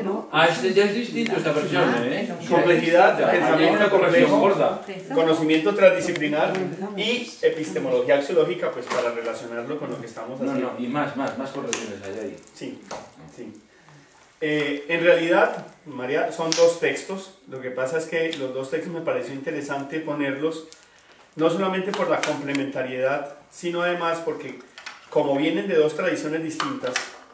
¿no? Ah, este ya es distinto, esta versión, ¿eh? Complejidad, pensamiento complejo, gorda. conocimiento transdisciplinar y epistemología axiológica, pues para relacionarlo con lo que estamos haciendo. No, y más correcciones hay ahí. Sí, sí. En realidad, María, son dos textos. Lo que pasa es que los dos textos me pareció interesante ponerlos, no solamente por la complementariedad, sino además porque, como vienen de dos tradiciones distintas,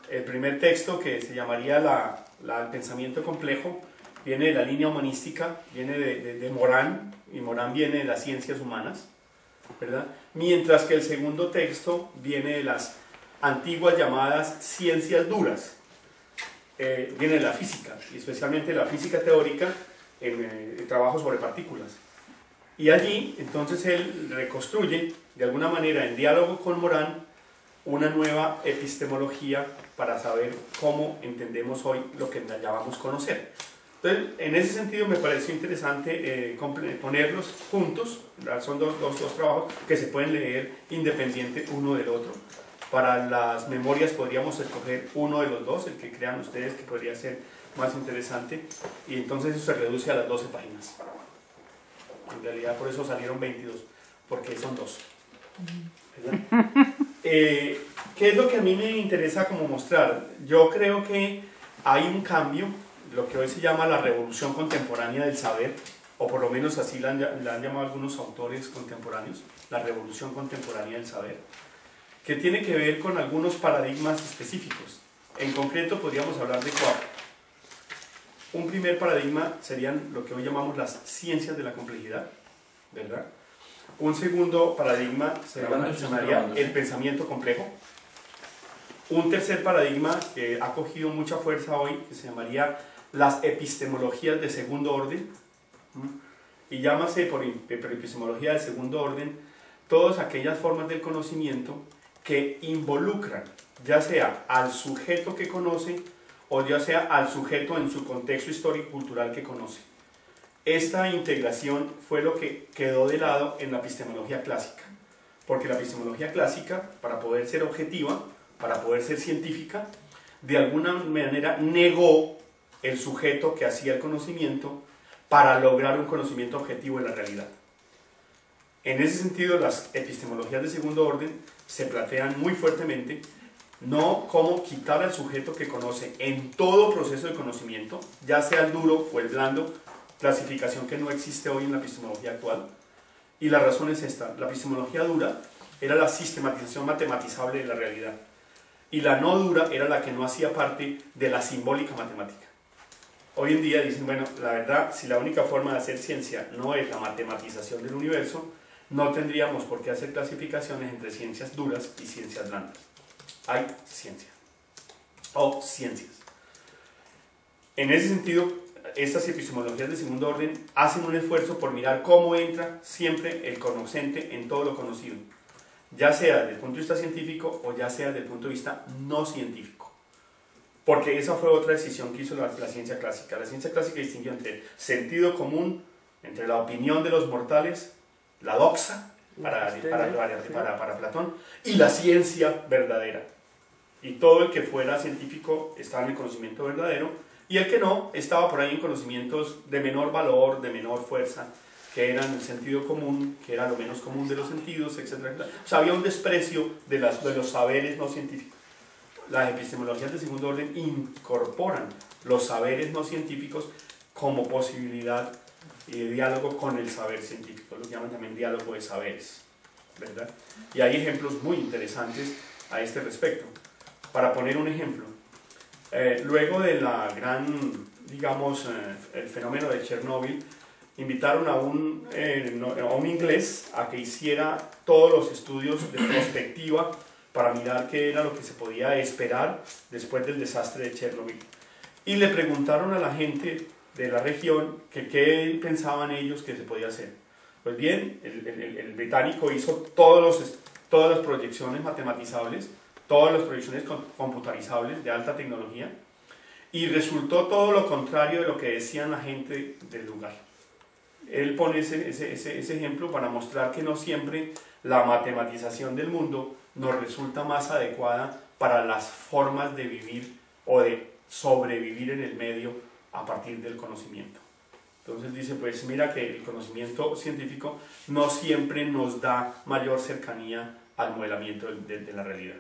el primer texto, que se llamaría el pensamiento complejo, viene de la línea humanística, viene de Morán, y Morán viene de las ciencias humanas, ¿verdad? Mientras que el segundo texto viene de las antiguas llamadas ciencias duras, viene de la física, y especialmente la física teórica en el trabajo sobre partículas. Y allí, entonces, él reconstruye, de alguna manera, en diálogo con Morán, una nueva epistemología para saber cómo entendemos hoy lo que llamamos conocer. Entonces, en ese sentido me pareció interesante ponerlos juntos. Son dos trabajos que se pueden leer independiente uno del otro. Para las memorias podríamos escoger uno de los dos, el que crean ustedes que podría ser más interesante, y entonces eso se reduce a las 12 páginas. En realidad por eso salieron 22, porque son dos. ¿Verdad? ¿Qué es lo que a mí me interesa como mostrar? Yo creo que hay un cambio, lo que hoy se llama la revolución contemporánea del saber, o por lo menos así la han llamado algunos autores contemporáneos, la revolución contemporánea del saber, que tiene que ver con algunos paradigmas específicos. En concreto podríamos hablar de 4. Un primer paradigma serían lo que hoy llamamos las ciencias de la complejidad, ¿verdad? Un segundo paradigma se llamaría el pensamiento complejo. Un tercer paradigma que ha cogido mucha fuerza hoy, que se llamaría las epistemologías de segundo orden. Y llámase por epistemología de segundo orden todas aquellas formas del conocimiento que involucran ya sea al sujeto que conoce o ya sea al sujeto en su contexto histórico-cultural que conoce. Esta integración fue lo que quedó de lado en la epistemología clásica, porque la epistemología clásica, para poder ser objetiva, para poder ser científica, de alguna manera negó el sujeto que hacía el conocimiento para lograr un conocimiento objetivo de la realidad. En ese sentido, las epistemologías de segundo orden se plantean muy fuertemente no como quitar al sujeto que conoce en todo proceso de conocimiento, ya sea el duro o el blando, clasificación que no existe hoy en la epistemología actual. Y la razón es esta: la epistemología dura era la sistematización matematizable de la realidad, y la no dura era la que no hacía parte de la simbólica matemática. Hoy en día dicen, bueno, la verdad, si la única forma de hacer ciencia no es la matematización del universo, no tendríamos por qué hacer clasificaciones entre ciencias duras y ciencias blandas. Hay ciencia, o ciencias. En ese sentido, estas epistemologías de segundo orden hacen un esfuerzo por mirar cómo entra siempre el conocente en todo lo conocido, ya sea desde el punto de vista científico o ya sea desde el punto de vista no científico. Porque esa fue otra decisión que hizo la ciencia clásica. La ciencia clásica distinguió entre sentido común, entre la opinión de los mortales, la doxa, para Platón, y la ciencia verdadera. Y todo el que fuera científico estaba en el conocimiento verdadero, y el que no estaba por ahí en conocimientos de menor valor, de menor fuerza, que eran el sentido común, que era lo menos común de los sentidos, etc. O sea, había un desprecio de los saberes no científicos. Las epistemologías de segundo orden incorporan los saberes no científicos como posibilidad de diálogo con el saber científico, lo que llaman también diálogo de saberes, ¿verdad? Y hay ejemplos muy interesantes a este respecto. Para poner un ejemplo, luego de la gran, digamos, el fenómeno de Chernóbil, invitaron a un inglés a que hiciera todos los estudios de prospectiva para mirar qué era lo que se podía esperar después del desastre de Chernóbil. Y le preguntaron a la gente de la región que qué pensaban ellos que se podía hacer. Pues bien, el británico hizo todas las proyecciones matematizables, todas las proyecciones computarizables de alta tecnología, y resultó todo lo contrario de lo que decían la gente del lugar. Él pone ese ejemplo para mostrar que no siempre la matematización del mundo nos resulta más adecuada para las formas de vivir o de sobrevivir en el medio a partir del conocimiento. Entonces dice, pues mira que el conocimiento científico no siempre nos da mayor cercanía al modelamiento de la realidad.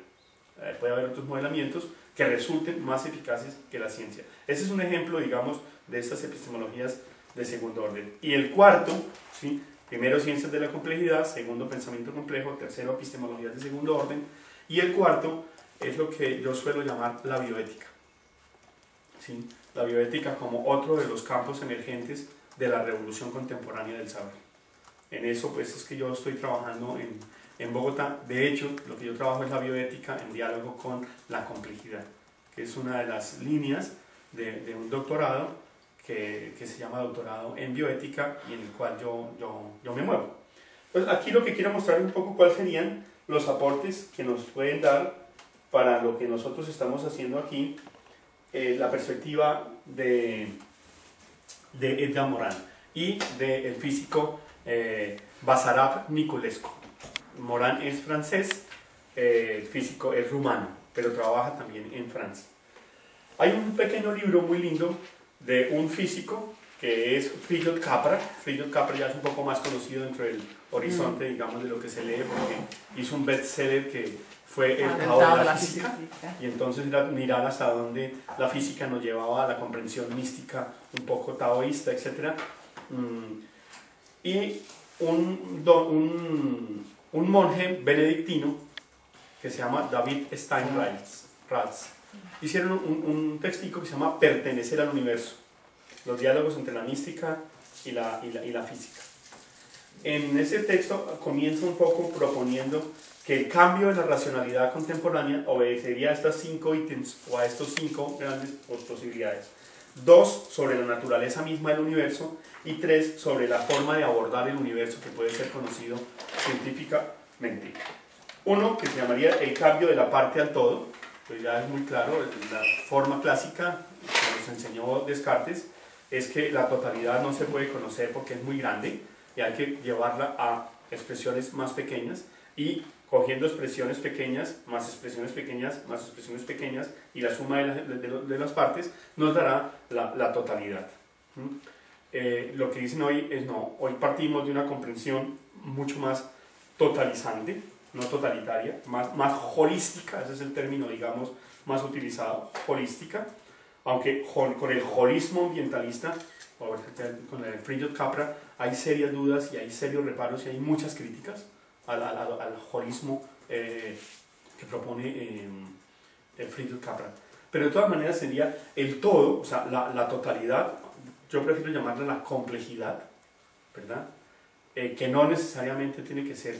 Puede haber otros modelamientos que resulten más eficaces que la ciencia. Ese es un ejemplo, digamos, de estas epistemologías de segundo orden. Y el cuarto, ¿sí? Primero, ciencias de la complejidad; segundo, pensamiento complejo; tercero, epistemologías de segundo orden; y el cuarto es lo que yo suelo llamar la bioética. ¿Sí? La bioética como otro de los campos emergentes de la revolución contemporánea del saber. En eso pues es que yo estoy trabajando en Bogotá. De hecho, lo que yo trabajo es la bioética en diálogo con la complejidad, que es una de las líneas de un doctorado que se llama doctorado en bioética, y en el cual yo me muevo. Pues aquí lo que quiero mostrar un poco cuáles serían los aportes que nos pueden dar para lo que nosotros estamos haciendo aquí, la perspectiva de Edgar Morin y del físico Basarab Niculescu. Morin es francés, el físico es rumano, pero trabaja también en Francia. Hay un pequeño libro muy lindo de un físico que es Fritjof Capra. Fritjof Capra ya es un poco más conocido dentro del horizonte, digamos, de lo que se lee, porque hizo un bestseller que fue El Tao de la Física, y entonces era mirar hasta dónde la física nos llevaba a la comprensión mística un poco taoísta, etc. Y un monje benedictino que se llama David Steinratz hicieron un textico que se llama Pertenecer al Universo, los diálogos entre la mística y la física. En ese texto comienza un poco proponiendo que el cambio de la racionalidad contemporánea obedecería a estos 5 ítems, o a estos 5 grandes posibilidades. 2, sobre la naturaleza misma del universo, y 3, sobre la forma de abordar el universo que puede ser conocido científicamente. 1, que se llamaría el cambio de la parte al todo, pues ya es muy claro, la forma clásica que nos enseñó Descartes es que la totalidad no se puede conocer porque es muy grande y hay que llevarla a expresiones más pequeñas, y cogiendo expresiones pequeñas, más expresiones pequeñas, más expresiones pequeñas, y la suma de las partes nos dará la totalidad. Lo que dicen hoy es no, hoy partimos de una comprensión mucho más totalizante, no totalitaria, más holística, ese es el término, digamos, más utilizado, holística, aunque con el holismo ambientalista, con el Fritjof Capra, hay serias dudas y hay serios reparos y hay muchas críticas al holismo que propone Fritjof Capra. Pero de todas maneras sería el todo, o sea, la totalidad, yo prefiero llamarla la complejidad, ¿verdad? Que no necesariamente tiene que ser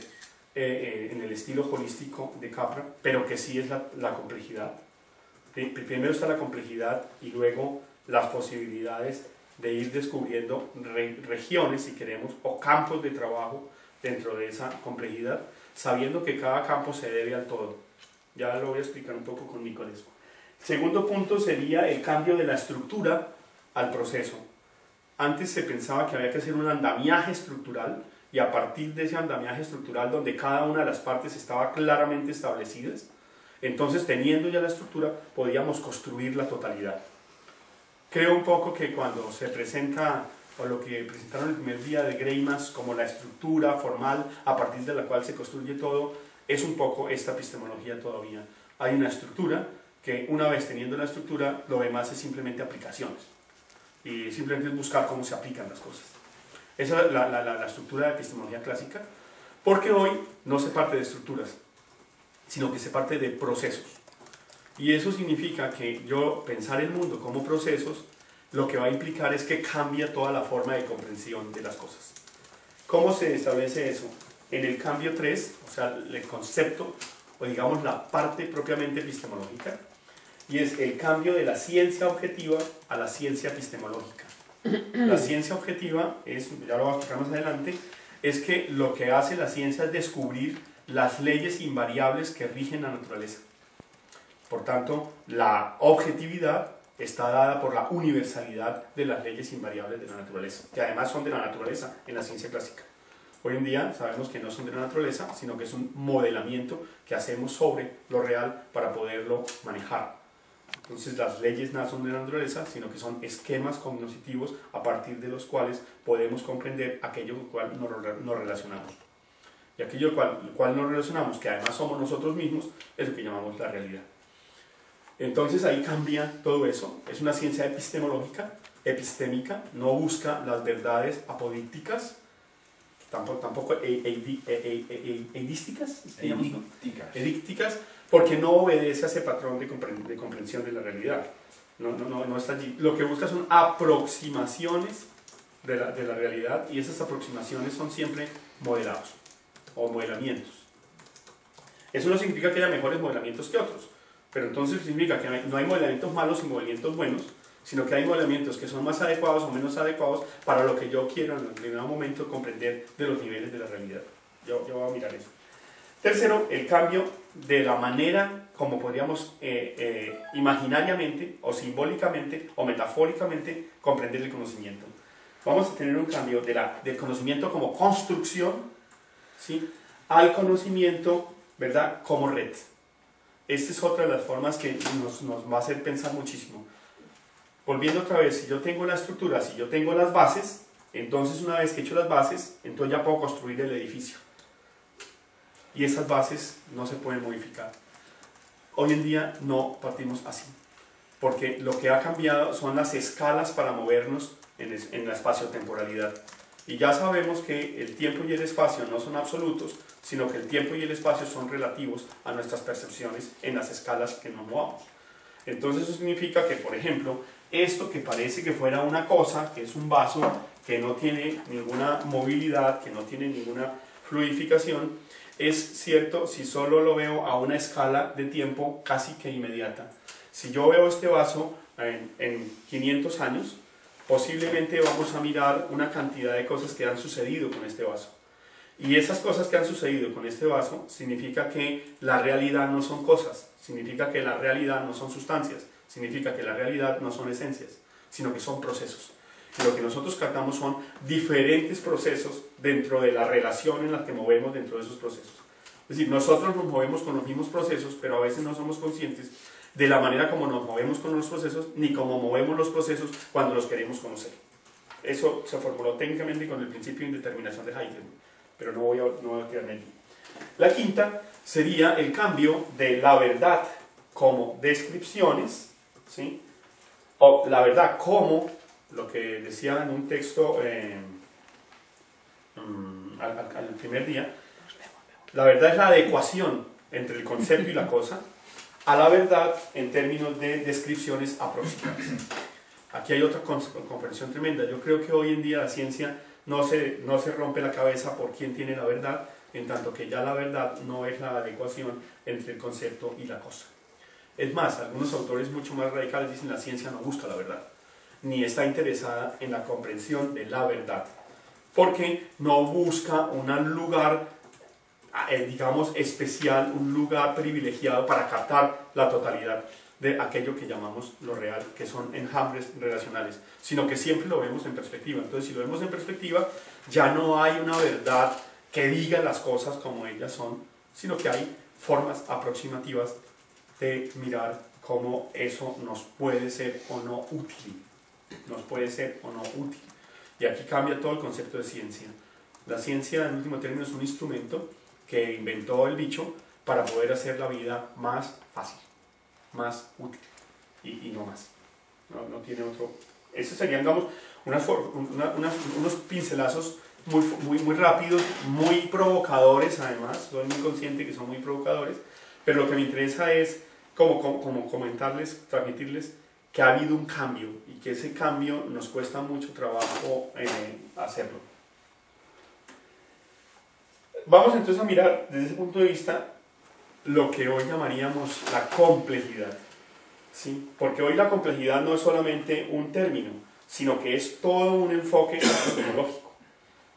en el estilo holístico de Capra, pero que sí es la complejidad. Primero está la complejidad y luego las posibilidades de ir descubriendo regiones, si queremos, o campos de trabajo dentro de esa complejidad, sabiendo que cada campo se debe al todo. Ya lo voy a explicar un poco con Niculescu. El segundo punto sería el cambio de la estructura al proceso. Antes se pensaba que había que hacer un andamiaje estructural, y a partir de ese andamiaje estructural donde cada una de las partes estaba claramente establecidas, entonces teniendo ya la estructura podíamos construir la totalidad. Creo un poco que cuando se presenta, o lo que presentaron el primer día de Greimas como la estructura formal a partir de la cual se construye todo, es un poco esta epistemología todavía. Hay una estructura que, una vez teniendo la estructura, lo demás es simplemente aplicaciones, y simplemente es buscar cómo se aplican las cosas. Esa es la estructura de epistemología clásica, porque hoy no se parte de estructuras, sino que se parte de procesos. Y eso significa que yo pensar el mundo como procesos, lo que va a implicar es que cambia toda la forma de comprensión de las cosas. ¿Cómo se establece eso? En el cambio 3, o sea, el concepto, o digamos la parte propiamente epistemológica, y es el cambio de la ciencia objetiva a la ciencia epistemológica. La ciencia objetiva es, ya lo vamos a explicar más adelante, es que lo que hace la ciencia es descubrir las leyes invariables que rigen la naturaleza. Por tanto, la objetividad está dada por la universalidad de las leyes invariables de la naturaleza, que además son de la naturaleza en la ciencia clásica. Hoy en día sabemos que no son de la naturaleza, sino que es un modelamiento que hacemos sobre lo real para poderlo manejar. Entonces las leyes no son de la naturaleza, sino que son esquemas cognitivos a partir de los cuales podemos comprender aquello con lo cual nos relacionamos. Y aquello con lo cual nos relacionamos, que además somos nosotros mismos, es lo que llamamos la realidad. Entonces ahí cambia todo eso. Es una ciencia epistemológica, epistémica, no busca las verdades apodícticas, tampoco eidísticas, porque no obedece a ese patrón de comprensión de la realidad. No está allí. Lo que busca son aproximaciones de la realidad, y esas aproximaciones son siempre modelados o modelamientos. Eso no significa que haya mejores modelamientos que otros, pero entonces significa que no hay modelamientos malos y modelamientos buenos, sino que hay modelamientos que son más adecuados o menos adecuados para lo que yo quiero en el primer momento comprender de los niveles de la realidad. Yo voy a mirar eso. Tercero, el cambio de la manera como podríamos imaginariamente o simbólicamente o metafóricamente comprender el conocimiento. Vamos a tener un cambio del conocimiento como construcción, ¿sí?, al conocimiento, ¿verdad?, como red. Esta es otra de las formas que nos va a hacer pensar muchísimo. Volviendo otra vez, si yo tengo la estructura, si yo tengo las bases, entonces una vez que he hecho las bases, entonces ya puedo construir el edificio. Y esas bases no se pueden modificar. Hoy en día no partimos así, porque lo que ha cambiado son las escalas para movernos en la espacio-temporalidad. Y ya sabemos que el tiempo y el espacio no son absolutos, sino que el tiempo y el espacio son relativos a nuestras percepciones en las escalas que nos movamos. Entonces eso significa que, por ejemplo, esto que parece que fuera una cosa, que es un vaso, que no tiene ninguna movilidad, que no tiene ninguna fluidificación, es cierto si solo lo veo a una escala de tiempo casi que inmediata. Si yo veo este vaso en 500 años, posiblemente vamos a mirar una cantidad de cosas que han sucedido con este vaso. Y esas cosas que han sucedido con este vaso significa que la realidad no son cosas, significa que la realidad no son sustancias, significa que la realidad no son esencias, sino que son procesos. Y lo que nosotros captamos son diferentes procesos dentro de la relación en la que movemos dentro de esos procesos. Es decir, nosotros nos movemos con los mismos procesos, pero a veces no somos conscientes de la manera como nos movemos con los procesos, ni cómo movemos los procesos cuando los queremos conocer. Eso se formuló técnicamente con el principio de indeterminación de Heidegger, pero no voy a quedarme aquí. La quinta sería el cambio de la verdad como descripciones, ¿sí?, o la verdad como lo que decía en un texto al primer día. La verdad es la adecuación entre el concepto y la cosa a la verdad en términos de descripciones aproximadas. Aquí hay otra comprensión tremenda. Yo creo que hoy en día la ciencia no se rompe la cabeza por quién tiene la verdad, en tanto que ya la verdad no es la adecuación entre el concepto y la cosa. Es más, algunos autores mucho más radicales dicen la ciencia no busca la verdad, ni está interesada en la comprensión de la verdad, porque no busca un lugar, digamos, especial, un lugar privilegiado para captar la totalidad de aquello que llamamos lo real, que son enjambres relacionales, sino que siempre lo vemos en perspectiva. Entonces, si lo vemos en perspectiva, ya no hay una verdad que diga las cosas como ellas son, sino que hay formas aproximativas de mirar cómo eso nos puede ser o no útil. Nos puede ser o no útil. Y aquí cambia todo el concepto de ciencia. La ciencia, en último término, es un instrumento que inventó el bicho para poder hacer la vida más fácil, más útil, y no más. No tiene otro. Esos serían, digamos, unos pincelazos muy rápidos, muy provocadores además. Soy muy consciente que son muy provocadores, pero lo que me interesa es como comentarles, transmitirles que ha habido un cambio y que ese cambio nos cuesta mucho trabajo hacerlo. Vamos entonces a mirar desde ese punto de vista lo que hoy llamaríamos la complejidad, ¿sí? Porque hoy la complejidad no es solamente un término, sino que es todo un enfoque epistemológico.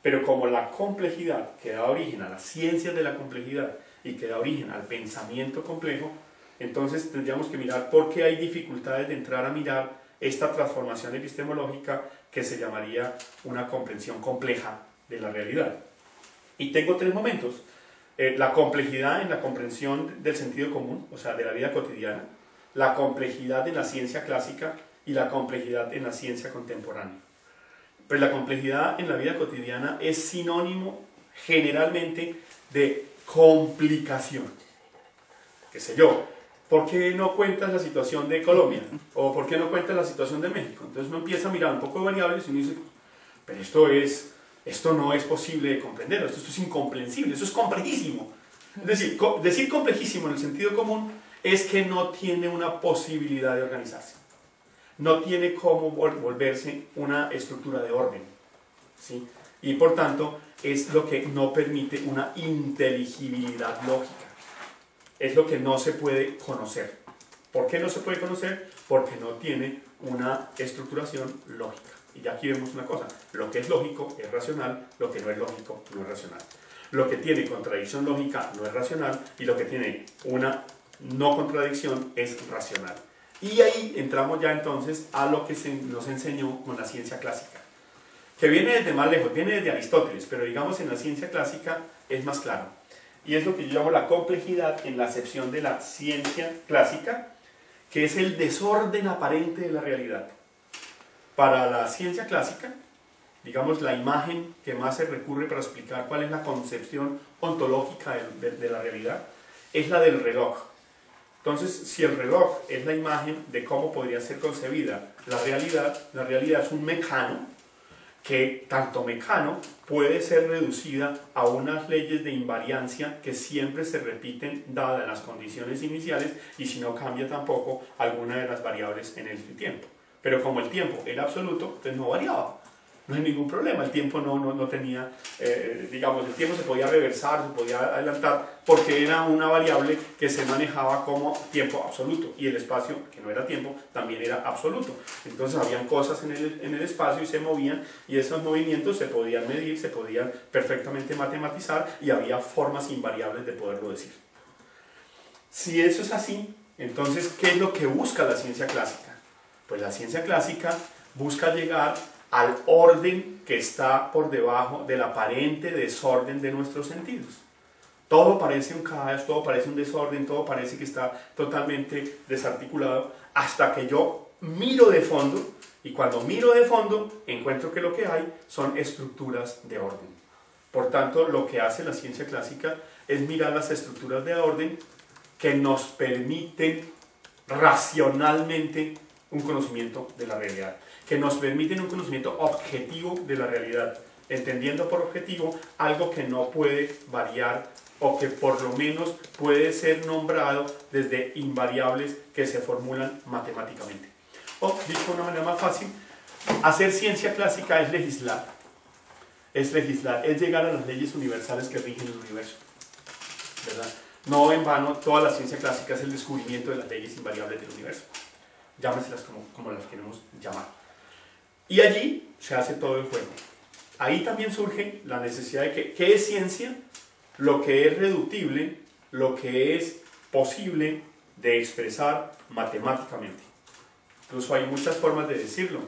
Pero como la complejidad que da origen a las ciencias de la complejidad y que da origen al pensamiento complejo, entonces tendríamos que mirar por qué hay dificultades de entrar a mirar esta transformación epistemológica que se llamaría una comprensión compleja de la realidad. Y tengo tres momentos. La complejidad en la comprensión del sentido común, o sea, de la vida cotidiana. la complejidad en la ciencia clásica y la complejidad en la ciencia contemporánea. Pues la complejidad en la vida cotidiana es sinónimo generalmente de complicación. ¿Qué sé yo? ¿Por qué no cuentas la situación de Colombia? ¿O por qué no cuentas la situación de México? Entonces uno empieza a mirar un poco de variables y uno dice, pero esto no es posible de comprender, esto es incomprensible, esto es complejísimo. Es decir complejísimo en el sentido común es que no tiene una posibilidad de organizarse. No tiene cómo volverse una estructura de orden, ¿sí? Y por tanto es lo que no permite una inteligibilidad lógica. Es lo que no se puede conocer. ¿Por qué no se puede conocer? Porque no tiene una estructuración lógica. Y ya aquí vemos una cosa, lo que es lógico es racional, lo que no es lógico no es racional. Lo que tiene contradicción lógica no es racional y lo que tiene una no contradicción es racional. Y ahí entramos ya entonces a lo que nos enseñó con la ciencia clásica, que viene desde más lejos, viene desde Aristóteles, pero digamos en la ciencia clásica es más claro. Y es lo que yo llamo la complejidad en la acepción de la ciencia clásica, que es el desorden aparente de la realidad. Para la ciencia clásica, digamos, la imagen que más se recurre para explicar cuál es la concepción ontológica de la realidad es la del reloj. Entonces, si el reloj es la imagen de cómo podría ser concebida la realidad es un mecano, que tanto mecano puede ser reducida a unas leyes de invariancia que siempre se repiten dadas las condiciones iniciales y si no cambia tampoco alguna de las variables en el tiempo. Pero como el tiempo era absoluto, pues no variaba. No hay ningún problema, el tiempo no tenía, digamos, el tiempo se podía reversar, se podía adelantar, porque era una variable que se manejaba como tiempo absoluto, y el espacio, que no era tiempo, también era absoluto. Entonces habían cosas en el espacio y se movían, y esos movimientos se podían medir, se podían perfectamente matematizar, y había formas invariables de poderlo decir. Si eso es así, entonces, ¿qué es lo que busca la ciencia clásica? Pues la ciencia clásica busca llegar al orden que está por debajo del aparente desorden de nuestros sentidos. Todo parece un caos, todo parece un desorden, todo parece que está totalmente desarticulado, hasta que yo miro de fondo, y cuando miro de fondo encuentro que lo que hay son estructuras de orden. Por tanto, lo que hace la ciencia clásica es mirar las estructuras de orden que nos permiten racionalmente un conocimiento de la realidad, que nos permiten un conocimiento objetivo de la realidad, entendiendo por objetivo algo que no puede variar o que por lo menos puede ser nombrado desde invariables que se formulan matemáticamente. O, dicho de una manera más fácil, hacer ciencia clásica es legislar. Es legislar, es llegar a las leyes universales que rigen el universo, ¿verdad? No en vano, toda la ciencia clásica es el descubrimiento de las leyes invariables del universo. Llámeselas como las queremos llamar. Y allí se hace todo el juego. Ahí también surge la necesidad de ¿qué es ciencia? Lo que es reductible, lo que es posible de expresar matemáticamente. Incluso hay muchas formas de decirlo.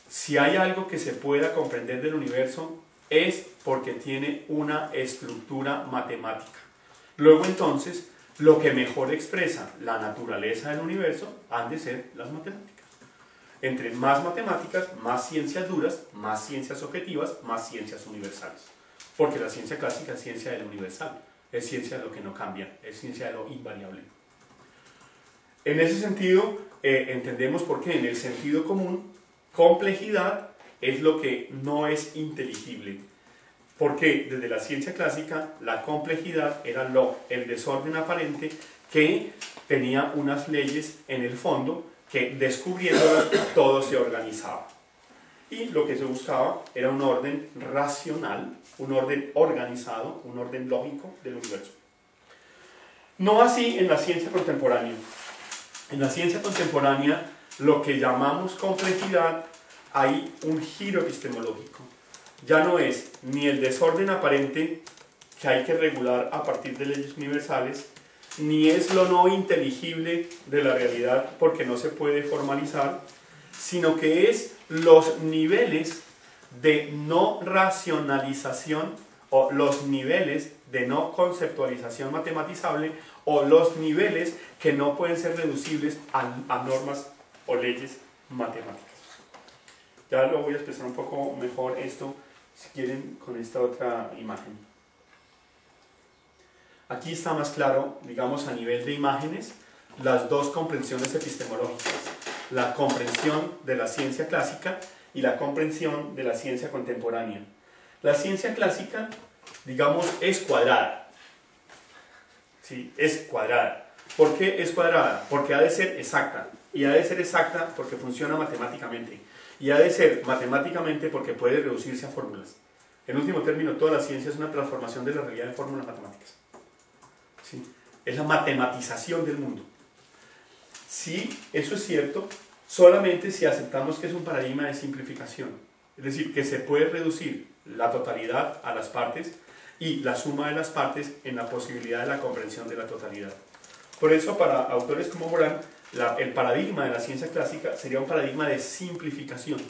Si hay algo que se pueda comprender del universo, es porque tiene una estructura matemática. Luego entonces, lo que mejor expresa la naturaleza del universo han de ser las matemáticas. Entre más matemáticas, más ciencias duras, más ciencias objetivas, más ciencias universales. Porque la ciencia clásica es ciencia de lo universal, es ciencia de lo que no cambia, es ciencia de lo invariable. En ese sentido, entendemos por qué en el sentido común, complejidad es lo que no es inteligible. Porque desde la ciencia clásica, la complejidad era el desorden aparente que tenía unas leyes en el fondo que descubriéndolas todo se organizaba. Y lo que se buscaba era un orden racional, un orden organizado, un orden lógico del universo. No así en la ciencia contemporánea. En la ciencia contemporánea, lo que llamamos complejidad, hay un giro epistemológico. Ya no es ni el desorden aparente que hay que regular a partir de leyes universales, ni es lo no inteligible de la realidad porque no se puede formalizar, sino que es los niveles de no racionalización o los niveles de no conceptualización matematizable o los niveles que no pueden ser reducibles a normas o leyes matemáticas. Ya lo voy a expresar un poco mejor esto, si quieren, con esta otra imagen. Aquí está más claro, digamos, a nivel de imágenes, las dos comprensiones epistemológicas. La comprensión de la ciencia clásica y la comprensión de la ciencia contemporánea. La ciencia clásica, digamos, es cuadrada. ¿Sí? Es cuadrada. ¿Por qué es cuadrada? Porque ha de ser exacta. Y ha de ser exacta porque funciona matemáticamente. Y ha de ser matemáticamente porque puede reducirse a fórmulas. En último término, toda la ciencia es una transformación de la realidad en fórmulas matemáticas. ¿Sí? Es la matematización del mundo. Sí, eso es cierto, solamente si aceptamos que es un paradigma de simplificación. Es decir, que se puede reducir la totalidad a las partes y la suma de las partes en la posibilidad de la comprensión de la totalidad. Por eso, para autores como Morán, el paradigma de la ciencia clásica sería un paradigma de simplificación.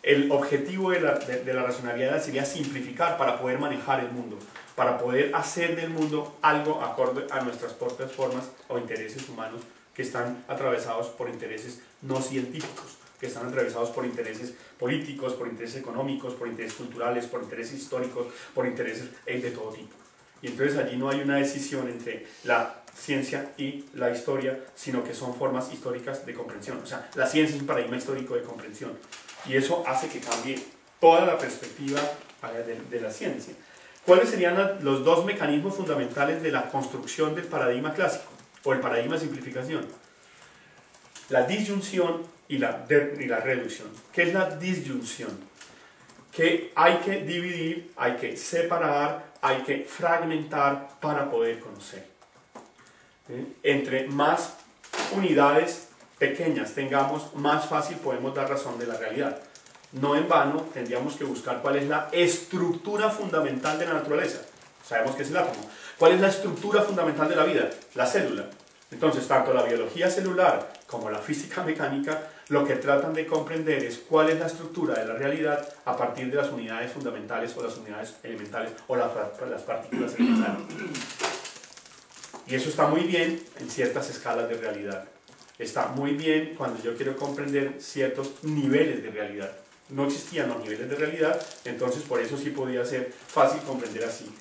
El objetivo de la racionalidad sería simplificar para poder manejar el mundo, para poder hacer del mundo algo acorde a nuestras propias formas o intereses humanos que están atravesados por intereses no científicos, que están atravesados por intereses políticos, por intereses económicos, por intereses culturales, por intereses históricos, por intereses de todo tipo. Y entonces allí no hay una decisión entre la ciencia y la historia, sino que son formas históricas de comprensión. O sea, la ciencia es un paradigma histórico de comprensión. Y eso hace que cambie toda la perspectiva de la ciencia. ¿Cuáles serían los dos mecanismos fundamentales de la construcción del paradigma clásico o el paradigma de simplificación? La disyunción y la reducción. ¿Qué es la disyunción? Que hay que dividir, hay que separar, hay que fragmentar para poder conocer. Entre más unidades pequeñas tengamos, más fácil podemos dar razón de la realidad. No en vano tendríamos que buscar cuál es la estructura fundamental de la naturaleza. Sabemos que es el átomo. ¿Cuál es la estructura fundamental de la vida? La célula. Entonces, tanto la biología celular como la física mecánica lo que tratan de comprender es cuál es la estructura de la realidad a partir de las unidades fundamentales o las unidades elementales o las partículas elementales. Y eso está muy bien en ciertas escalas de realidad. Está muy bien cuando yo quiero comprender ciertos niveles de realidad. No existían los niveles de realidad, entonces por eso sí podía ser fácil comprender así.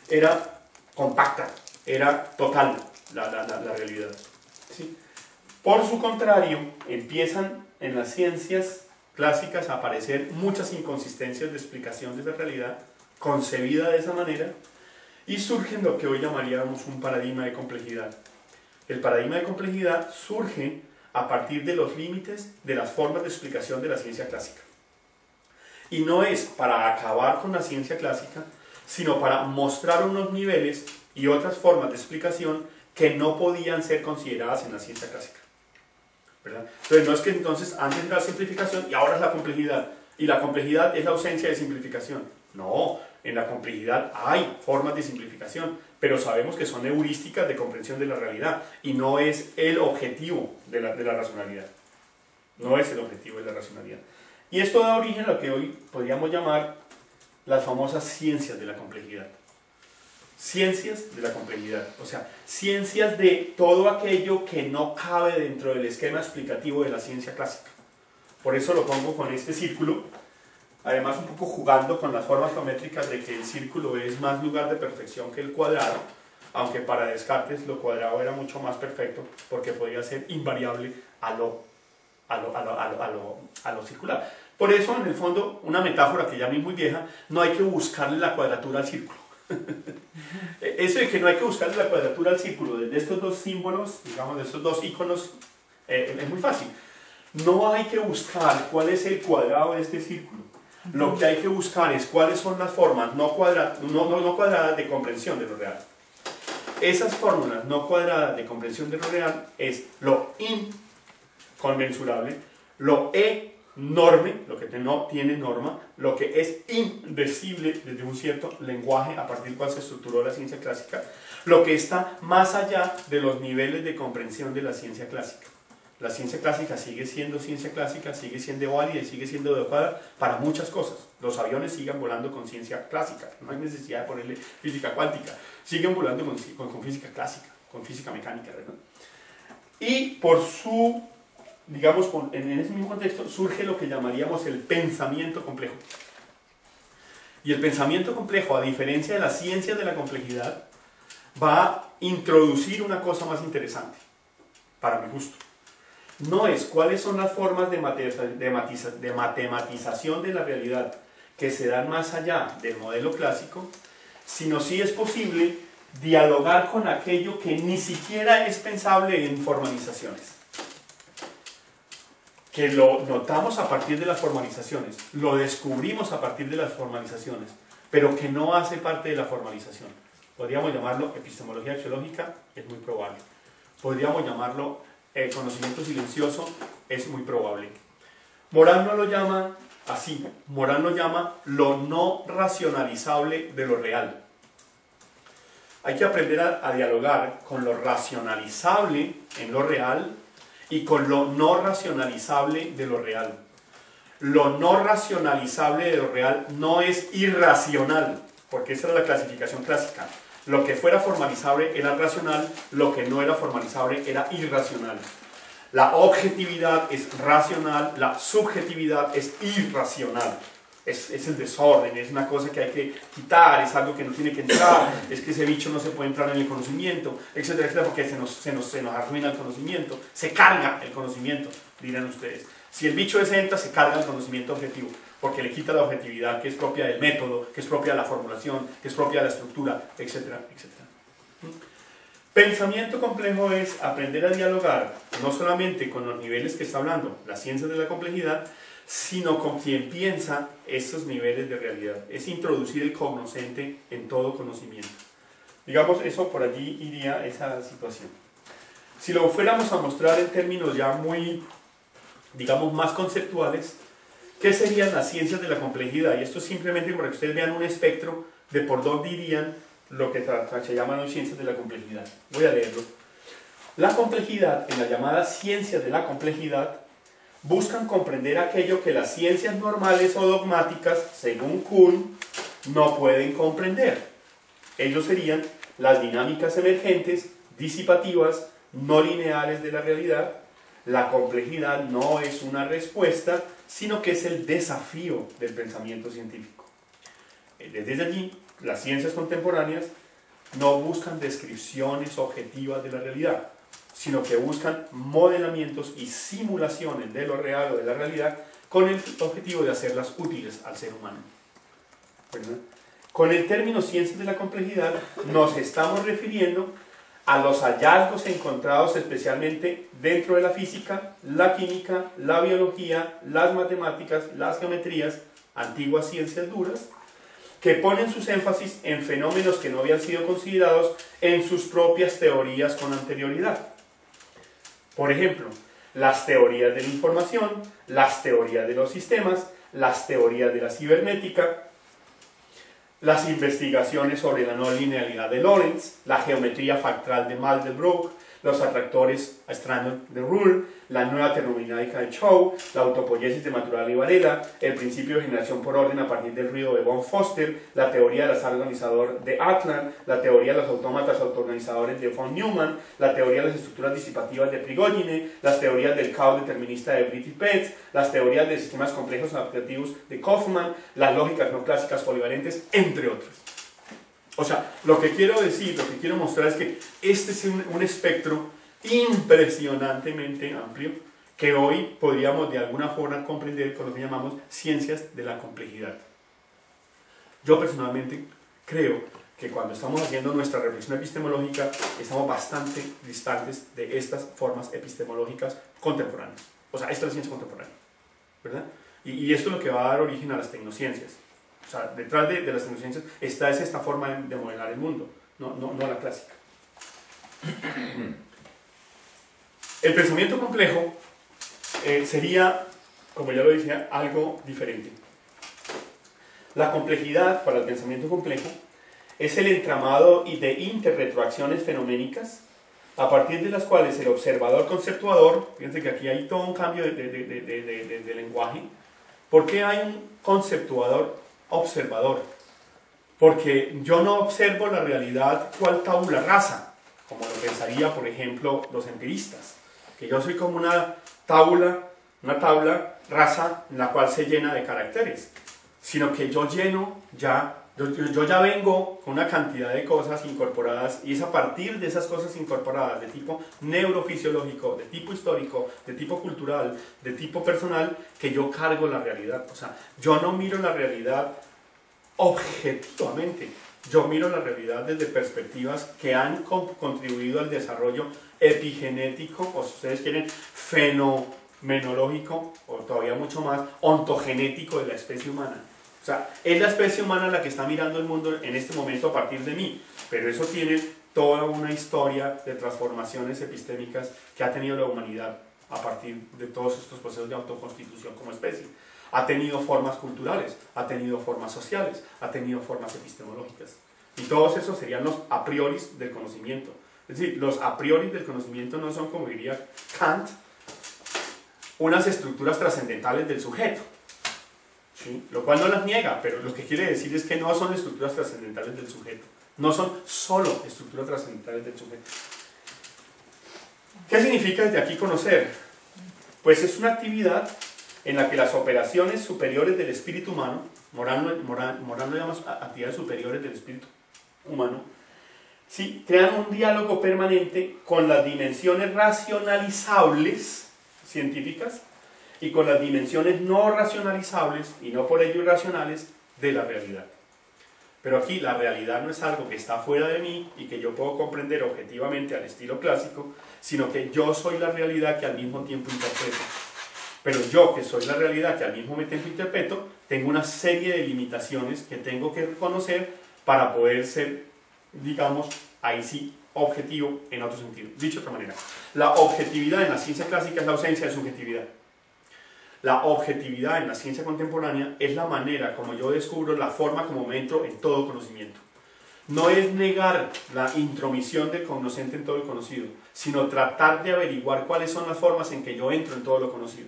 Era compacta, era total la realidad. ¿Sí? Por su contrario, empiezan en las ciencias clásicas a aparecer muchas inconsistencias de explicación de la realidad, concebida de esa manera, y surge lo que hoy llamaríamos un paradigma de complejidad. El paradigma de complejidad surge a partir de los límites de las formas de explicación de la ciencia clásica. Y no es para acabar con la ciencia clásica, sino para mostrar unos niveles y otras formas de explicación que no podían ser consideradas en la ciencia clásica. ¿Verdad? Entonces no es que entonces antes era la simplificación y ahora es la complejidad. Y la complejidad es la ausencia de simplificación. No, en la complejidad hay formas de simplificación, pero sabemos que son heurísticas de comprensión de la realidad y no es el objetivo de la racionalidad. No es el objetivo de la racionalidad. Y esto da origen a lo que hoy podríamos llamar las famosas ciencias de la complejidad. Ciencias de la complejidad, o sea, ciencias de todo aquello que no cabe dentro del esquema explicativo de la ciencia clásica. Por eso lo pongo con este círculo, además un poco jugando con las formas geométricas de que el círculo es más lugar de perfección que el cuadrado, aunque para Descartes lo cuadrado era mucho más perfecto porque podía ser invariable a lo circular. Por eso, en el fondo, una metáfora que ya no es muy vieja, no hay que buscarle la cuadratura al círculo. Eso de que no hay que buscarle la cuadratura al círculo de estos dos símbolos, digamos, de estos dos iconos, es muy fácil. No hay que buscar cuál es el cuadrado de este círculo. Lo que hay que buscar es cuáles son las formas no cuadradas de comprensión de lo real. Esas fórmulas no cuadradas de comprensión de lo real es lo inconmensurable, lo enorme, lo que no tiene norma, lo que es indecible desde un cierto lenguaje a partir del cual se estructuró la ciencia clásica, lo que está más allá de los niveles de comprensión de la ciencia clásica. La ciencia clásica sigue siendo ciencia clásica, sigue siendo válida y sigue siendo adecuada para muchas cosas. Los aviones siguen volando con ciencia clásica, no hay necesidad de ponerle física cuántica, siguen volando con física clásica, con física mecánica, ¿verdad? Y por su, digamos, en ese mismo contexto surge lo que llamaríamos el pensamiento complejo. Y el pensamiento complejo, a diferencia de la ciencia de la complejidad, va a introducir una cosa más interesante, para mi gusto. No es cuáles son las formas de matematización de la realidad que se dan más allá del modelo clásico, sino si es posible dialogar con aquello que ni siquiera es pensable en formalizaciones. Que lo notamos a partir de las formalizaciones, lo descubrimos a partir de las formalizaciones, pero que no hace parte de la formalización. Podríamos llamarlo epistemología axiológica, es muy probable. Podríamos llamarlo conocimiento silencioso, es muy probable. Morán no lo llama así, Morán lo llama lo no racionalizable de lo real. Hay que aprender a dialogar con lo racionalizable en lo real y con lo no racionalizable de lo real. Lo no racionalizable de lo real no es irracional, porque esa era la clasificación clásica. Lo que fuera formalizable era racional, lo que no era formalizable era irracional. La objetividad es racional, la subjetividad es irracional. Es el desorden, es una cosa que hay que quitar, es algo que no tiene que entrar, es que ese bicho no se puede entrar en el conocimiento, etcétera, etcétera, porque se nos arruina el conocimiento, se carga el conocimiento, dirán ustedes. Si el bicho ese entra, se carga el conocimiento objetivo, porque le quita la objetividad que es propia del método, que es propia de la formulación, que es propia de la estructura, etcétera, etcétera. Pensamiento complejo es aprender a dialogar no solamente con los niveles que está hablando la ciencia de la complejidad, sino con quien piensa estos niveles de realidad. Es introducir el cognoscente en todo conocimiento. Digamos, eso por allí iría esa situación. Si lo fuéramos a mostrar en términos ya muy, digamos, más conceptuales, ¿qué serían las ciencias de la complejidad? Y esto es simplemente para que ustedes vean un espectro de por dónde irían lo que se llaman hoy ciencias de la complejidad. Voy a leerlo. La complejidad, en la llamada ciencias de la complejidad, buscan comprender aquello que las ciencias normales o dogmáticas, según Kuhn, no pueden comprender. Ellos serían las dinámicas emergentes, disipativas, no lineales de la realidad. La complejidad no es una respuesta, sino que es el desafío del pensamiento científico. Desde allí, las ciencias contemporáneas no buscan descripciones objetivas de la realidad, sino que buscan modelamientos y simulaciones de lo real o de la realidad con el objetivo de hacerlas útiles al ser humano. ¿Verdad? Con el término ciencias de la complejidad nos estamos refiriendo a los hallazgos encontrados especialmente dentro de la física, la química, la biología, las matemáticas, las geometrías, antiguas ciencias duras, que ponen sus énfasis en fenómenos que no habían sido considerados en sus propias teorías con anterioridad. Por ejemplo, las teorías de la información, las teorías de los sistemas, las teorías de la cibernética, las investigaciones sobre la no linealidad de Lorentz, la geometría fractal de Mandelbrot, los atractores extraños de Ruhl, la nueva termodinámica de Chow, la autopoiesis de Maturana y Varela, el principio de generación por orden a partir del ruido de von Foster, la teoría del azar organizador de Atlan, la teoría de los autómatas autoorganizadores de von Neumann, la teoría de las estructuras disipativas de Prigogine, las teorías del caos determinista de Britt y Petz, las teorías de sistemas complejos adaptativos de Kaufman, las lógicas no clásicas polivalentes, entre otros. O sea, lo que quiero decir, lo que quiero mostrar es que este es un espectro impresionantemente amplio que hoy podríamos de alguna forma comprender con lo que llamamos ciencias de la complejidad. Yo personalmente creo que cuando estamos haciendo nuestra reflexión epistemológica estamos bastante distantes de estas formas epistemológicas contemporáneas. O sea, esta es la ciencia contemporánea, ¿verdad? Y esto es lo que va a dar origen a las tecnociencias. O sea, detrás de las tecnociencias está esta forma de modelar el mundo, no la clásica. El pensamiento complejo sería, como ya lo decía, algo diferente. La complejidad para el pensamiento complejo es el entramado de interretroacciones fenoménicas a partir de las cuales el observador conceptuador, fíjense que aquí hay todo un cambio de lenguaje. ¿Por qué hay un conceptuador observador? Porque yo no observo la realidad cual tabula rasa, como lo pensaría, por ejemplo, los empiristas, que yo soy como una tabla rasa en la cual se llena de caracteres, sino que yo lleno ya, yo ya vengo con una cantidad de cosas incorporadas, y es a partir de esas cosas incorporadas de tipo neurofisiológico, de tipo histórico, de tipo cultural, de tipo personal, que yo cargo la realidad. O sea, yo no miro la realidad objetivamente, yo miro la realidad desde perspectivas que han contribuido al desarrollo epigenético, o si ustedes quieren, fenomenológico, o todavía mucho más, ontogenético de la especie humana. O sea, es la especie humana la que está mirando el mundo en este momento a partir de mí, pero eso tiene toda una historia de transformaciones epistémicas que ha tenido la humanidad a partir de todos estos procesos de autoconstitución como especie. Ha tenido formas culturales, ha tenido formas sociales, ha tenido formas epistemológicas. Y todos esos serían los a priori del conocimiento. Es decir, los a priori del conocimiento no son, como diría Kant, unas estructuras trascendentales del sujeto. ¿Sí? Lo cual no las niega, pero lo que quiere decir es que no son estructuras trascendentales del sujeto. No son solo estructuras trascendentales del sujeto. ¿Qué significa desde aquí conocer? Pues es una actividad en la que las operaciones superiores del espíritu humano, Morán lo llama actividades superiores del espíritu humano, ¿sí?, crean un diálogo permanente con las dimensiones racionalizables científicas y con las dimensiones no racionalizables y no por ello irracionales de la realidad. Pero aquí la realidad no es algo que está fuera de mí y que yo puedo comprender objetivamente al estilo clásico, sino que yo soy la realidad que al mismo tiempo interpreto. Pero yo, que soy la realidad que al mismo tiempo interpreto, tengo una serie de limitaciones que tengo que reconocer para poder ser, digamos, ahí sí, objetivo en otro sentido. Dicho de otra manera, la objetividad en la ciencia clásica es la ausencia de subjetividad. La objetividad en la ciencia contemporánea es la manera como yo descubro la forma como me entro en todo conocimiento. No es negar la intromisión del conocente en todo el conocido, sino tratar de averiguar cuáles son las formas en que yo entro en todo lo conocido.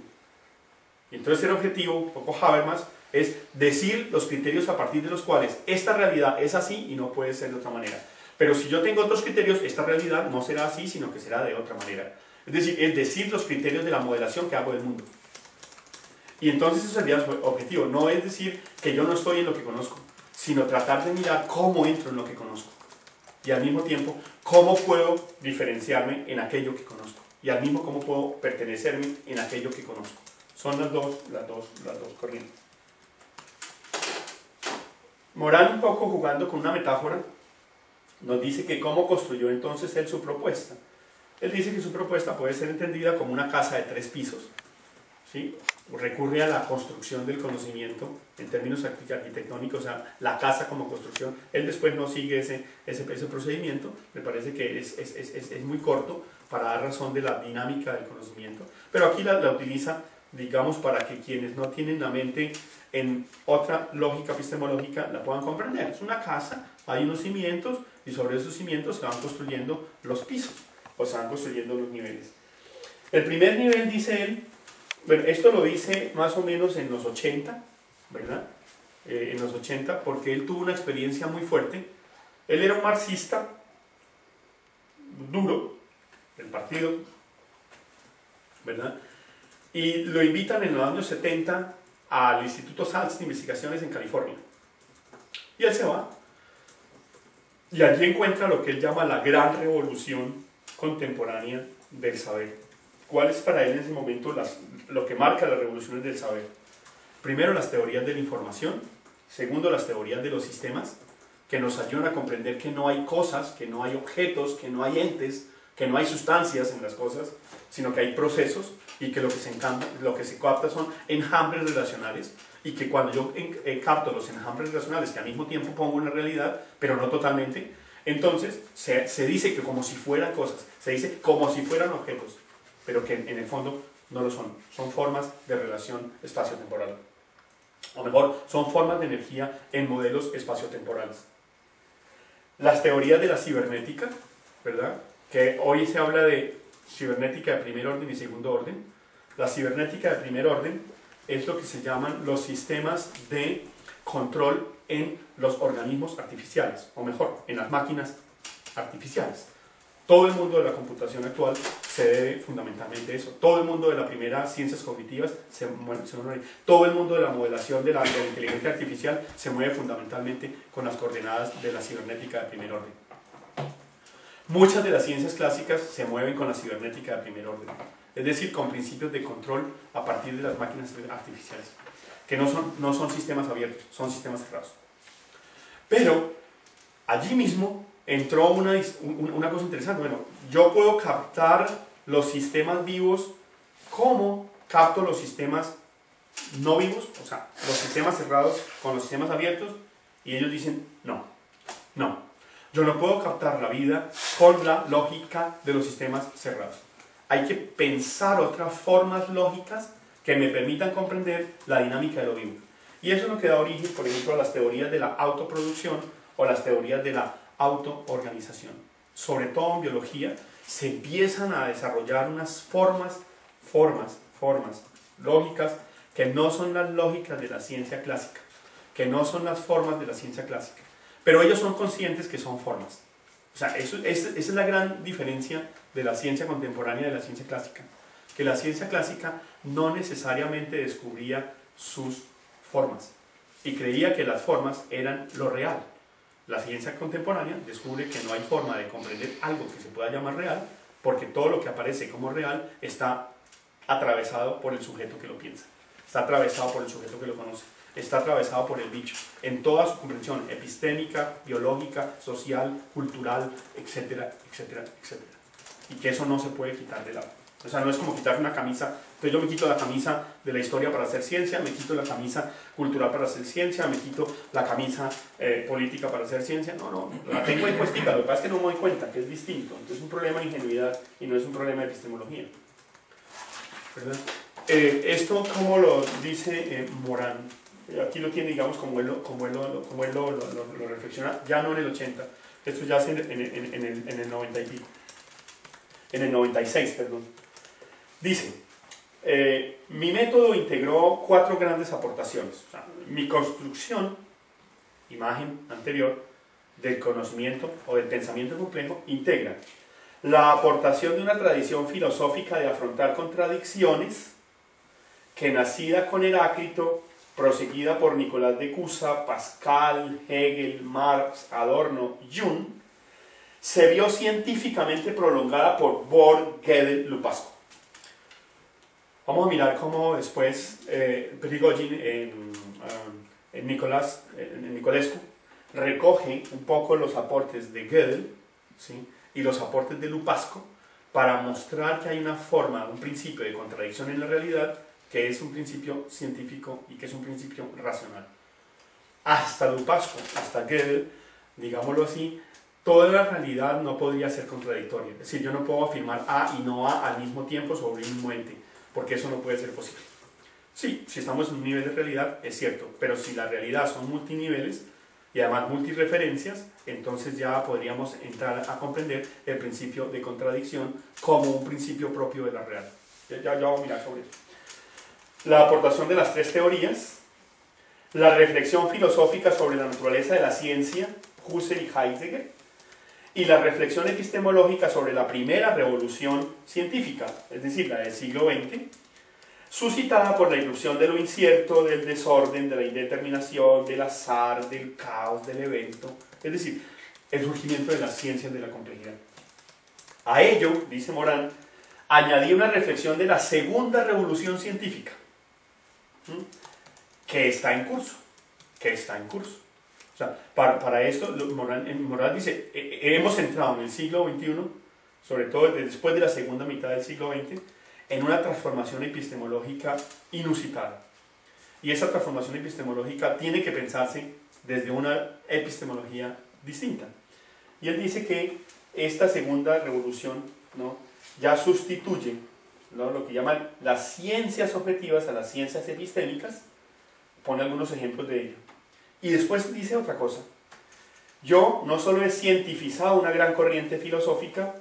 Y entonces el objetivo, un poco Habermas, es decir los criterios a partir de los cuales esta realidad es así y no puede ser de otra manera. Pero si yo tengo otros criterios, esta realidad no será así, sino que será de otra manera. Es decir los criterios de la modelación que hago del mundo. Y entonces eso sería su objetivo. No es decir que yo no estoy en lo que conozco, sino tratar de mirar cómo entro en lo que conozco. Y al mismo tiempo, cómo puedo diferenciarme en aquello que conozco. Y al mismo cómo puedo pertenecerme en aquello que conozco. Son las dos corrientes. Morán, un poco jugando con una metáfora, nos dice que cómo construyó entonces él su propuesta. Él dice que su propuesta puede ser entendida como una casa de 3 pisos. ¿Sí? Recurre a la construcción del conocimiento en términos arquitectónicos, o sea, la casa como construcción. Él después no sigue ese procedimiento, me parece que es muy corto para dar razón de la dinámica del conocimiento, pero aquí la utiliza, digamos, para que quienes no tienen la mente en otra lógica epistemológica la puedan comprender. Es una casa, hay unos cimientos y sobre esos cimientos se van construyendo los pisos, o se van construyendo los niveles. El primer nivel, dice él, bueno, esto lo dice más o menos en los 80, ¿verdad? En los 80, porque él tuvo una experiencia muy fuerte. Él era un marxista duro del partido, ¿verdad? Y lo invitan en los años 70 al Instituto Salz de Investigaciones en California. Y él se va. Y allí encuentra lo que él llama la gran revolución contemporánea del saber. ¿Cuál es para él en ese momento lo que marca las revoluciones del saber? Primero, las teorías de la información. Segundo, las teorías de los sistemas, que nos ayudan a comprender que no hay cosas, que no hay objetos, que no hay entes, que no hay sustancias en las cosas, sino que hay procesos y que lo que se capta son enjambres relacionales, y que cuando yo capto los enjambres relacionales que al mismo tiempo pongo en la realidad, pero no totalmente, entonces se dice que como si fueran cosas, se dice como si fueran objetos, pero que en el fondo no lo son. Son formas de relación espacio-temporal. O mejor, son formas de energía en modelos espaciotemporales. Las teorías de la cibernética, ¿verdad?, que hoy se habla de cibernética de primer orden y segundo orden. La cibernética de primer orden es lo que se llaman los sistemas de control en los organismos artificiales, o mejor, en las máquinas artificiales. Todo el mundo de la computación actual se debe fundamentalmente a eso. Todo el mundo de la primera ciencias cognitivas se mueve. Todo el mundo de la modelación de la inteligencia artificial se mueve fundamentalmente con las coordenadas de la cibernética de primer orden. Muchas de las ciencias clásicas se mueven con la cibernética de primer orden, es decir, con principios de control a partir de las máquinas artificiales, que no son sistemas abiertos, son sistemas cerrados. Pero allí mismo entró una cosa interesante. Bueno, yo puedo captar los sistemas vivos como capto los sistemas no vivos, o sea, los sistemas cerrados con los sistemas abiertos, y ellos dicen, no, yo no puedo captar la vida con la lógica de los sistemas cerrados. Hay que pensar otras formas lógicas que me permitan comprender la dinámica de lo vivo. Y eso es lo que da origen, por ejemplo, a las teorías de la autoproducción o a las teorías de la autoorganización. Sobre todo en biología se empiezan a desarrollar unas formas lógicas que no son las lógicas de la ciencia clásica, que no son las formas de la ciencia clásica, pero ellos son conscientes que son formas. O sea, esa es la gran diferencia de la ciencia contemporánea y de la ciencia clásica, que la ciencia clásica no necesariamente descubría sus formas y creía que las formas eran lo real. La ciencia contemporánea descubre que no hay forma de comprender algo que se pueda llamar real, porque todo lo que aparece como real está atravesado por el sujeto que lo piensa, está atravesado por el sujeto que lo conoce, está atravesado por el bicho, en toda su comprensión epistémica, biológica, social, cultural, etcétera, etcétera, etcétera. Y que eso no se puede quitar de lado. O sea, no es como quitar una camisa. Entonces yo me quito la camisa de la historia para hacer ciencia, me quito la camisa cultural para hacer ciencia, me quito la camisa política para hacer ciencia. No, la tengo ahí puestita, lo que pasa es que no me doy cuenta, que es distinto. Entonces es un problema de ingenuidad y no es un problema de epistemología. ¿Verdad? Esto, como lo dice Morán, aquí lo tiene, digamos, como él lo reflexiona, ya no en el 80, esto ya es en el 90 y pico, en el 96, perdón. Dice, mi método integró 4 grandes aportaciones. O sea, mi construcción, imagen anterior, del conocimiento o del pensamiento complejo, integra la aportación de una tradición filosófica de afrontar contradicciones, que nacida con Heráclito, proseguida por Nicolás de Cusa, Pascal, Hegel, Marx, Adorno, Jung, se vio científicamente prolongada por Bohr, Gödel, Lupasco. Vamos a mirar cómo después Prigogine en Nicolescu recoge un poco los aportes de Gödel, ¿sí?, y los aportes de Lupasco para mostrar que hay una forma, un principio de contradicción en la realidad que es un principio científico y que es un principio racional. Hasta Lupasco, hasta Gödel, digámoslo así, toda la realidad no podría ser contradictoria. Es decir, yo no puedo afirmar A y no A al mismo tiempo sobre un mismo ente, porque eso no puede ser posible. Sí, si estamos en un nivel de realidad, es cierto, pero si la realidad son multiniveles y además multireferencias, entonces ya podríamos entrar a comprender el principio de contradicción como un principio propio de la realidad. Ya vamos a mirar sobre eso. La aportación de las 3 teorías, la reflexión filosófica sobre la naturaleza de la ciencia, Husserl y Heidegger, y la reflexión epistemológica sobre la primera revolución científica, es decir, la del siglo XX, suscitada por la irrupción de lo incierto, del desorden, de la indeterminación, del azar, del caos, del evento, es decir, el surgimiento de las ciencias de la complejidad. A ello, dice Morán, añadí una reflexión de la segunda revolución científica, que está en curso, O sea, para esto, Morán dice, hemos entrado en el siglo XXI, sobre todo después de la segunda mitad del siglo XX, en una transformación epistemológica inusitada. Y esa transformación epistemológica tiene que pensarse desde una epistemología distinta. Y él dice que esta segunda revolución, ¿no?, ya sustituye, ¿no?, lo que llaman las ciencias objetivas a las ciencias epistémicas. Pone algunos ejemplos de ello. Y después dice otra cosa. Yo no solo he cientificado una gran corriente filosófica,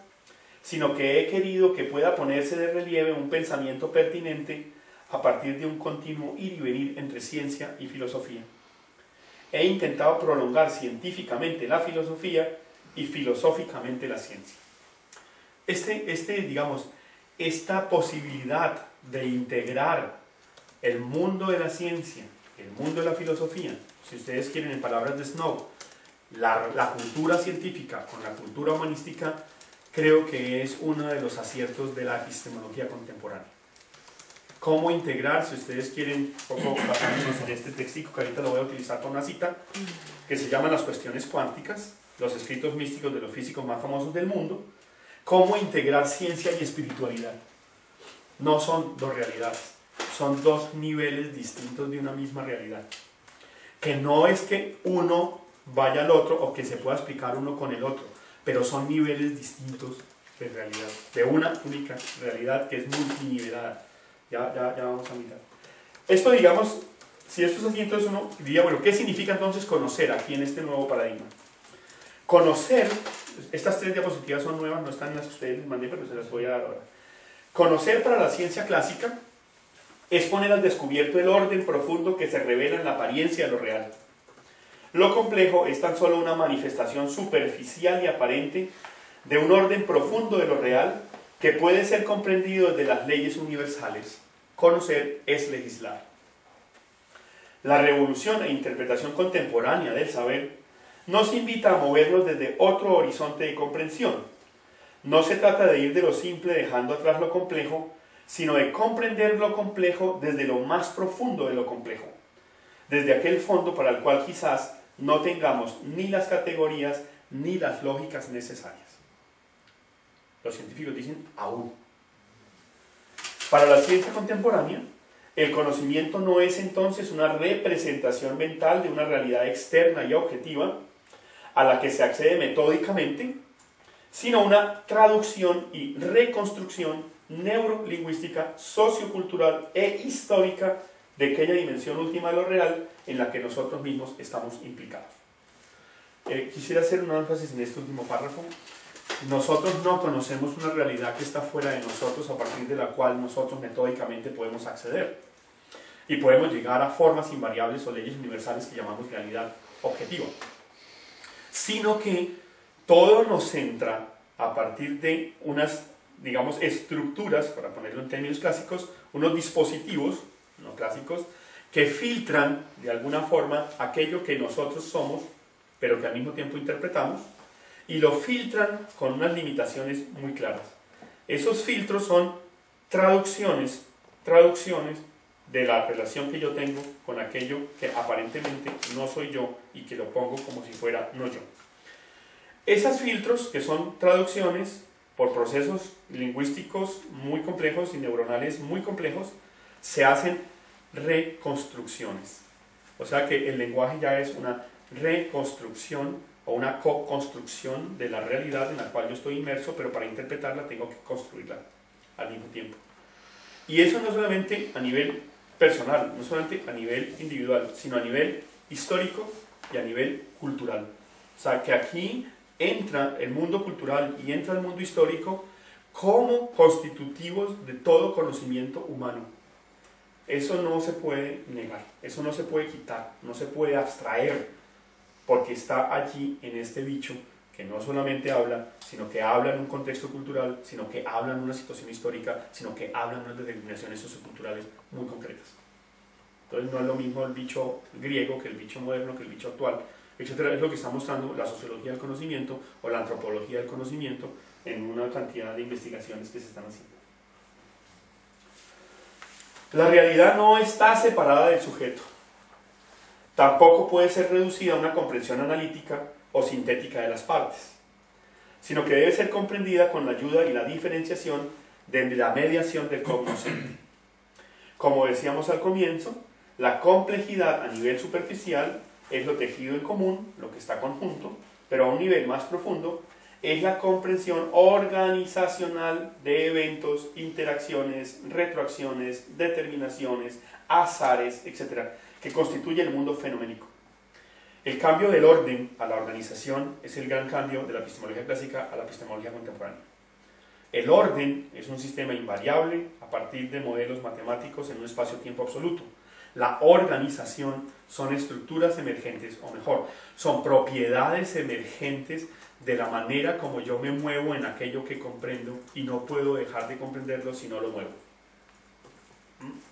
sino que he querido que pueda ponerse de relieve un pensamiento pertinente a partir de un continuo ir y venir entre ciencia y filosofía. He intentado prolongar científicamente la filosofía y filosóficamente la ciencia. Digamos, esta posibilidad de integrar el mundo de la ciencia, el mundo de la filosofía, si ustedes quieren en palabras de Snow, la cultura científica con la cultura humanística, creo que es uno de los aciertos de la epistemología contemporánea. Cómo integrar, si ustedes quieren, un poco basándonos en este textico que ahorita lo voy a utilizar para una cita, que se llama Las cuestiones cuánticas, los escritos místicos de los físicos más famosos del mundo, cómo integrar ciencia y espiritualidad. No son dos realidades, son dos niveles distintos de una misma realidad. Que no es que uno vaya al otro o que se pueda explicar uno con el otro, pero son niveles distintos de realidad, de una única realidad que es multinivelada. Ya vamos a mirar. Esto, digamos, si esto es así, entonces uno diría, bueno, ¿qué significa entonces conocer aquí en este nuevo paradigma? Conocer, estas tres diapositivas son nuevas, no están en las que ustedes les mandé, pero se las voy a dar ahora. Conocer para la ciencia clásica es poner al descubierto el orden profundo que se revela en la apariencia de lo real. Lo complejo es tan solo una manifestación superficial y aparente de un orden profundo de lo real que puede ser comprendido desde las leyes universales. Conocer es legislar. La revolución e interpretación contemporánea del saber nos invita a movernos desde otro horizonte de comprensión. No se trata de ir de lo simple dejando atrás lo complejo, sino de comprender lo complejo desde lo más profundo de lo complejo, desde aquel fondo para el cual quizás no tengamos ni las categorías ni las lógicas necesarias. Los científicos dicen aún. Para la ciencia contemporánea, el conocimiento no es entonces una representación mental de una realidad externa y objetiva a la que se accede metódicamente, sino una traducción y reconstrucción neurolingüística, sociocultural e histórica de aquella dimensión última de lo real en la que nosotros mismos estamos implicados. Quisiera hacer un énfasis en este último párrafo. Nosotros no conocemos una realidad que está fuera de nosotros a partir de la cual nosotros metódicamente podemos acceder y podemos llegar a formas invariables o leyes universales que llamamos realidad objetiva, sino que todo nos centra a partir de unas, digamos, estructuras, para ponerlo en términos clásicos, unos dispositivos no clásicos que filtran de alguna forma aquello que nosotros somos, pero que al mismo tiempo interpretamos, y lo filtran con unas limitaciones muy claras. Esos filtros son traducciones de la relación que yo tengo con aquello que aparentemente no soy yo y que lo pongo como si fuera no yo. Esos filtros, que son traducciones por procesos lingüísticos muy complejos y neuronales muy complejos, se hacen reconstrucciones. O sea que el lenguaje ya es una reconstrucción o una co-construcción de la realidad en la cual yo estoy inmerso, pero para interpretarla tengo que construirla al mismo tiempo. Y eso no solamente a nivel personal, no solamente a nivel individual, sino a nivel histórico y a nivel cultural. O sea que aquí entra el mundo cultural y entra el mundo histórico como constitutivos de todo conocimiento humano. Eso no se puede negar, eso no se puede quitar, no se puede abstraer, porque está allí en este bicho que no solamente habla, sino que habla en un contexto cultural, sino que habla en una situación histórica, sino que habla en unas determinaciones socioculturales muy concretas. Entonces no es lo mismo el bicho griego que el bicho moderno, que el bicho actual, etcétera. Es lo que está mostrando la sociología del conocimiento o la antropología del conocimiento en una cantidad de investigaciones que se están haciendo. La realidad no está separada del sujeto. Tampoco puede ser reducida a una comprensión analítica o sintética de las partes, sino que debe ser comprendida con la ayuda y la diferenciación de la mediación del cognoscente. Como decíamos al comienzo, la complejidad a nivel superficial es lo tejido en común, lo que está conjunto, pero a un nivel más profundo es la comprensión organizacional de eventos, interacciones, retroacciones, determinaciones, azares, etc., que constituye el mundo fenoménico. El cambio del orden a la organización es el gran cambio de la epistemología clásica a la epistemología contemporánea. El orden es un sistema invariable a partir de modelos matemáticos en un espacio-tiempo absoluto. La organización son estructuras emergentes, o mejor, son propiedades emergentes de la manera como yo me muevo en aquello que comprendo y no puedo dejar de comprenderlo si no lo muevo. ¿Mm?